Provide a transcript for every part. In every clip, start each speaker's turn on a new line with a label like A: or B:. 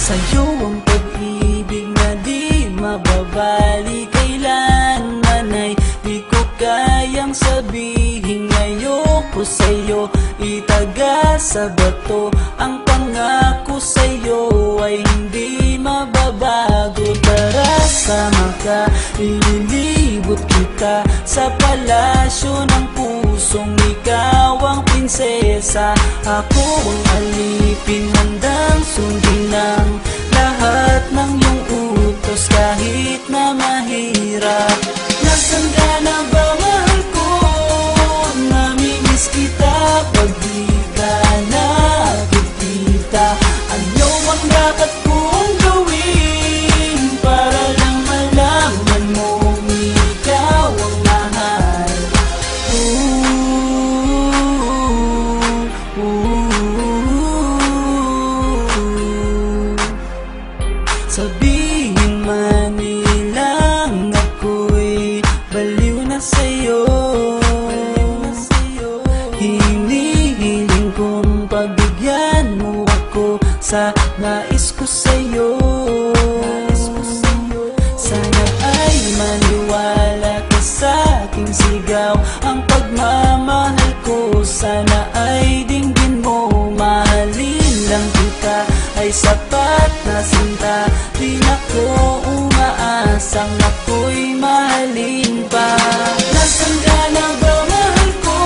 A: Sa'yo ang pag-ibig na di mababali, kailanman ay di ko kayang sabihin. Ayoko sa'yo itaga sa bato, ang pangako sa'yo ay hindi mababago. Tara sama ka, ililibot kita sa palasyo ng pusong ikaw ang prinsesa. Ako ang alipin, handang sundin ng lahat ng iyong utos kahit na mahirap. Nasaan ka na ba, mahal ko? Namimiss kita pag di ka nakikita. Ano ang dapat kong gawin para lang malaman mong ikaw ang mahal? Sabihin man nilang ako'y baliw na sa'yo, hinihiling kong pagbigyan mo ako sa nais ko sa'yo. Sana ay maniwala ka sa aking sigaw, ang pagmamahal ko sana ay dinggin mo. Mahalin lang kita ay sapat na sinta, di na ko umaasang ako'y mahalin pa. Nasaan ka na ba, mahal ko?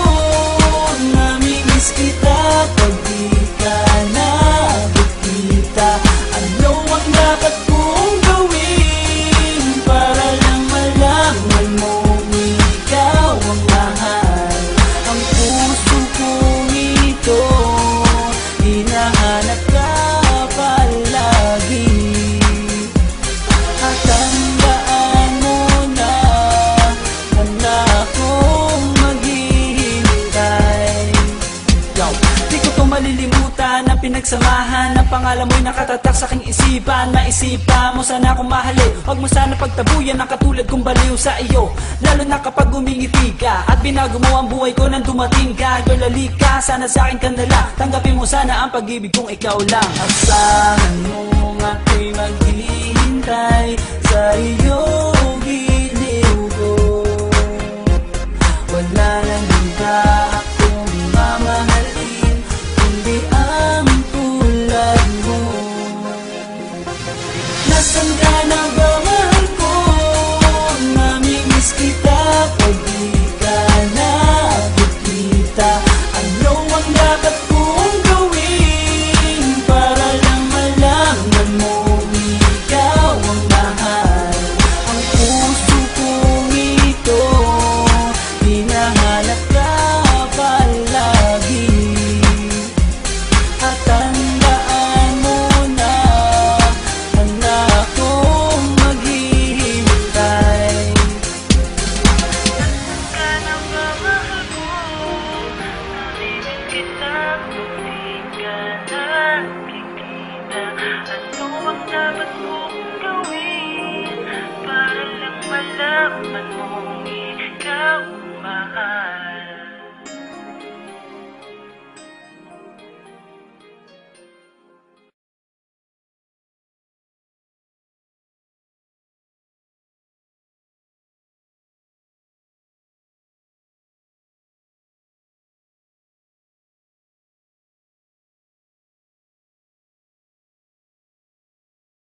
A: Namimiss kita pag di ka nakikita. Ano ang dapat kong gawin para lang malaman mo ikaw ang mahal? Ang puso kong ito hinahanap ka palagi, at tandaan mo na handa akong maghihintay. Di ko to malilimutan ang pinagsamahan, ang pangalan mo'y nakatatak sa aking isipan. Maisipan mo sana akong mahalin, huwag mo sana pagtabuyan ang katulad kong baliw sa iyo. Lalo na kapag umingiti ka at binago mo ang buhay ko nang dumating ka. Girl, halika, sana sa akin ka na lang, tanggapin mo sana ang pag-ibig kong ikaw lang. Asahan mo ako'y maghihintay sa iyo.